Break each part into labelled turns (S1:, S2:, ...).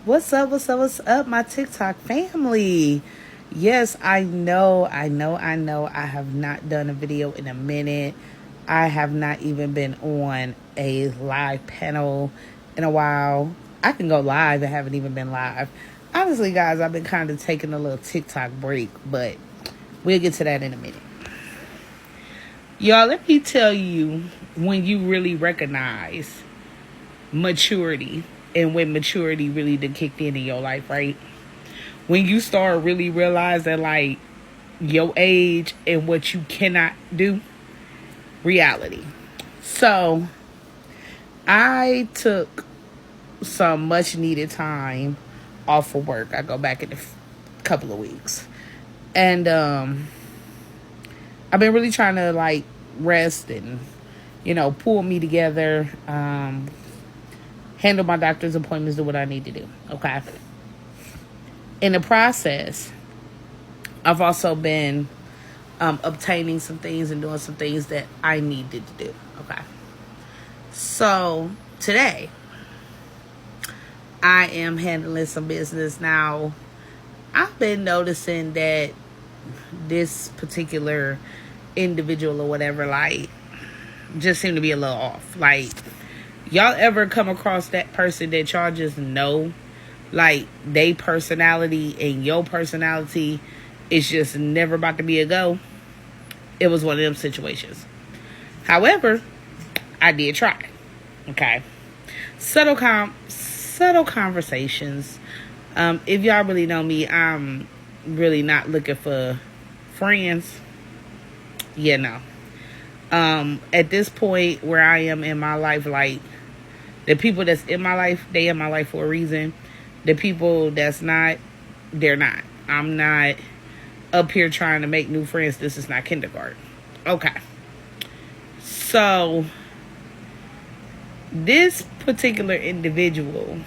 S1: What's up? What's up, my TikTok family? Yes, I know. I have not done a video in a minute. I have not even been on a live panel in a while. I can go live. I haven't even been live. Honestly, guys, I've been kind of taking a little TikTok break, but we'll get to that in a minute. Y'all, let me tell you when you really recognize maturity and when maturity really done kicked in your life, right? When you start really realizing like your age and what you cannot do, reality. So I took some much needed time off of work. I go back in a couple of weeks. And I've been really trying to like rest and, pull me together, handle my doctor's appointments, do what I need to do. Okay. In the process, I've also been obtaining some things and doing some things that I needed to do. Okay. So today, I am handling some business. Now, I've been noticing that this particular individual or whatever, like, just seem to be a little off. Like, y'all ever come across that person that y'all just know, like, they personality and your personality is just never about to be a go? It was one of them situations. However, I did try. Okay. Subtle conversations. If y'all really know me, I'm really not looking for friends. Yeah, no. At this point where I am in my life, like, the people that's in my life, they in my life for a reason. The people that's not, they're not. I'm not up here trying to make new friends. This is not kindergarten. Okay. So, this particular individual,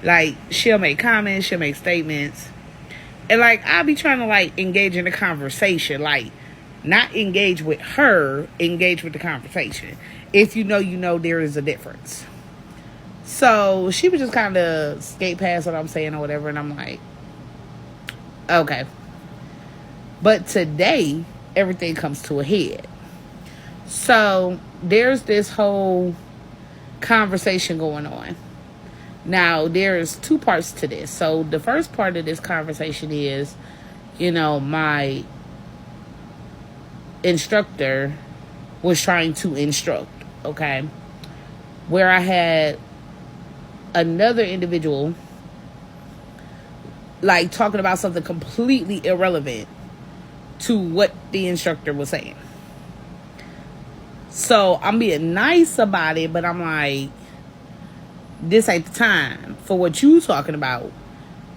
S1: like, she'll make comments, she'll make statements. And, like, I'll be trying to, like, engage in a conversation. Like, not engage with her, engage with the conversation. If you know, there is a difference. So, she would just kind of skate past what I'm saying or whatever. And I'm like, okay. But today, everything comes to a head. So, there's this whole conversation going on. Now, there's two parts to this. So, the first part of this conversation is, my instructor was trying to instruct, okay? Where I had another individual, like, talking about something completely irrelevant to what the instructor was saying. So, I'm being nice about it, but I'm like, this ain't the time for what you talking about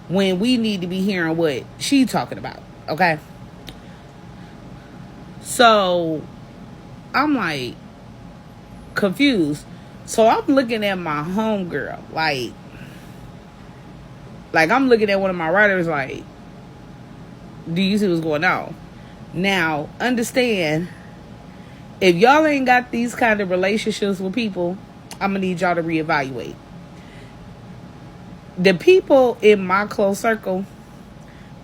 S1: when we need to be hearing what she talking about, okay? So, I'm like, confused. So, I'm looking at my homegirl, like I'm looking at one of my writers, like, do you see what's going on? Now, understand, if y'all ain't got these kind of relationships with people, I'm going to need y'all to reevaluate. The people in my close circle,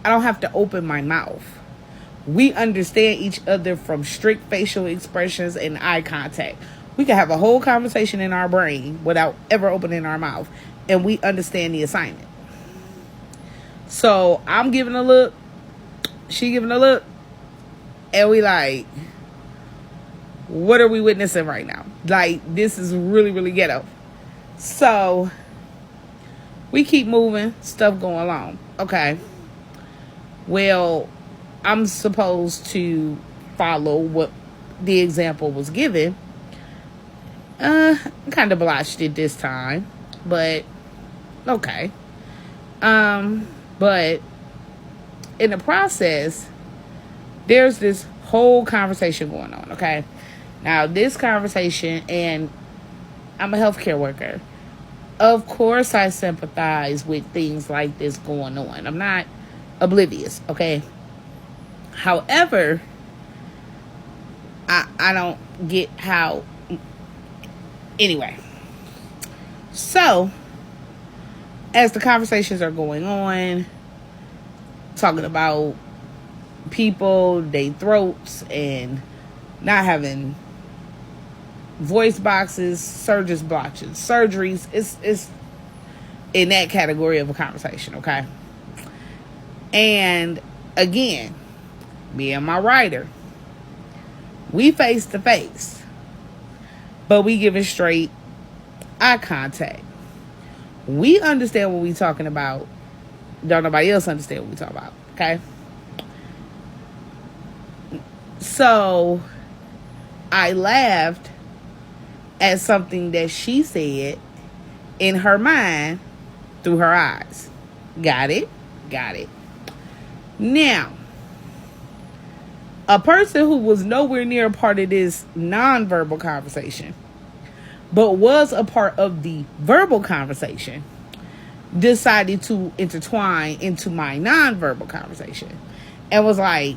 S1: I don't have to open my mouth. We understand each other from strict facial expressions and eye contact. We can have a whole conversation in our brain without ever opening our mouth. And we understand the assignment. So, I'm giving a look. She giving a look. And we like, what are we witnessing right now? Like, this is really, really ghetto. So, we keep moving. Stuff going along. Okay. Well, I'm supposed to follow what the example was given. Kind of botched it this time. But, okay. But, in the process, there's this whole conversation going on, okay? Now, this conversation, and I'm a healthcare worker. Of course, I sympathize with things like this going on. I'm not oblivious, okay? However, I don't get how... Anyway. So, as the conversations are going on, talking about people, their throats, and not having voice boxes, surgeries. It's in that category of a conversation, okay? And again, me and my writer, we face to face, but we giving straight eye contact. We understand what we talking about. Don't nobody else understand what we talking about, okay? So I laughed at something that she said in her mind through her eyes. Got it? Got it. Now, a person who was nowhere near a part of this nonverbal conversation, but was a part of the verbal conversation, decided to intertwine into my nonverbal conversation and was like,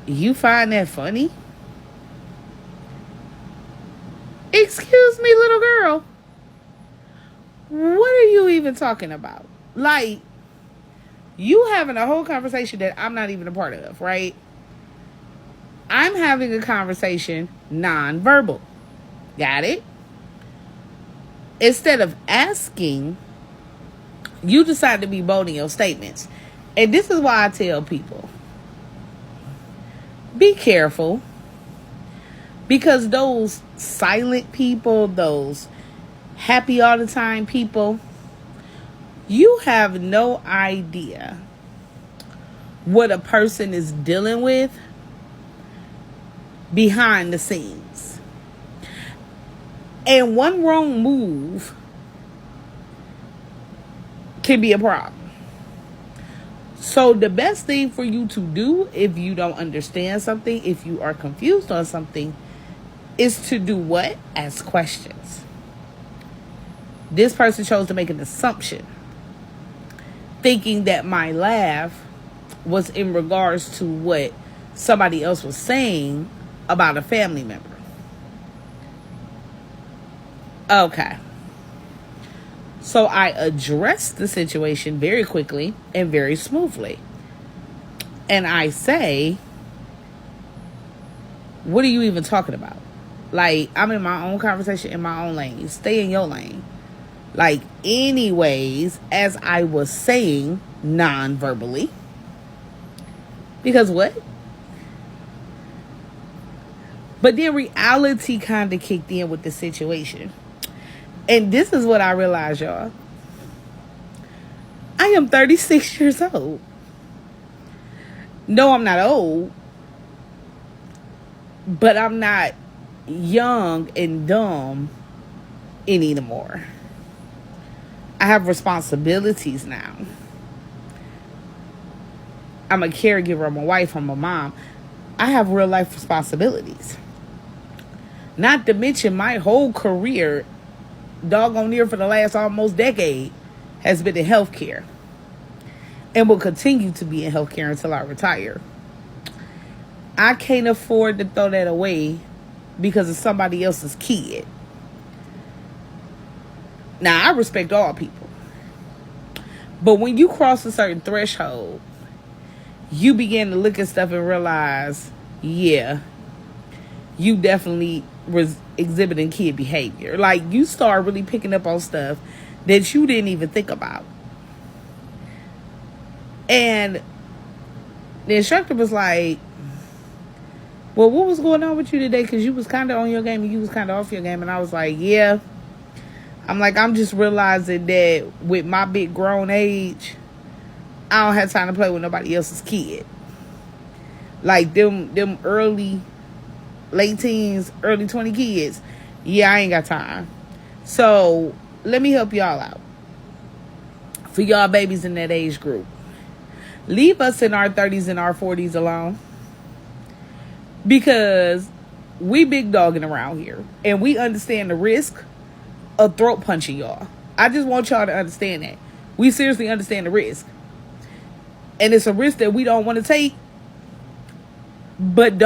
S1: "You find that funny?" Excuse me, little girl. What are you even talking about? Like, you having a whole conversation that I'm not even a part of, right? I'm having a conversation non-verbal. Got it? Instead of asking, you decide to be bold in your statements. And this is why I tell people, be careful. Because those silent people, those happy all the time people, you have no idea what a person is dealing with behind the scenes. And one wrong move can be a problem. So the best thing for you to do if you don't understand something, if you are confused on something, is to do what? Ask questions. This person chose to make an assumption, thinking that my laugh was in regards to what somebody else was saying about a family member. Okay. So I addressed the situation very quickly and very smoothly. And I say, what are you even talking about? Like, I'm in my own conversation, in my own lane. Stay in your lane. Like, anyways, as I was saying, non-verbally. Because what? But then reality kind of kicked in with the situation. And this is what I realized, y'all. I am 36 years old. No, I'm not old. But I'm not young and dumb anymore. I have responsibilities now. I'm a caregiver, I'm a wife, I'm a mom. I have real life responsibilities. Not to mention my whole career, doggone near for the last almost decade, has been in healthcare. And will continue to be in healthcare until I retire. I can't afford to throw that away because of somebody else's kid. Now, I respect all people. But when you cross a certain threshold, you begin to look at stuff and realize, yeah, you definitely was exhibiting kid behavior. Like, you start really picking up on stuff that you didn't even think about. And the instructor was like, well, what was going on with you today? Because you was kind of on your game and you was kind of off your game. And I was like, yeah. I'm like, I'm just realizing that with my big grown age, I don't have time to play with nobody else's kid. Like them early, late teens, early 20 kids. Yeah, I ain't got time. So let me help y'all out. For y'all babies in that age group, leave us in our 30s and our 40s alone. Because we big dogging around here. And we understand the risk of throat punching y'all. I just want y'all to understand that. We seriously understand the risk. And it's a risk that we don't want to take. But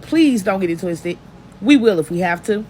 S1: please don't get it twisted. We will if we have to.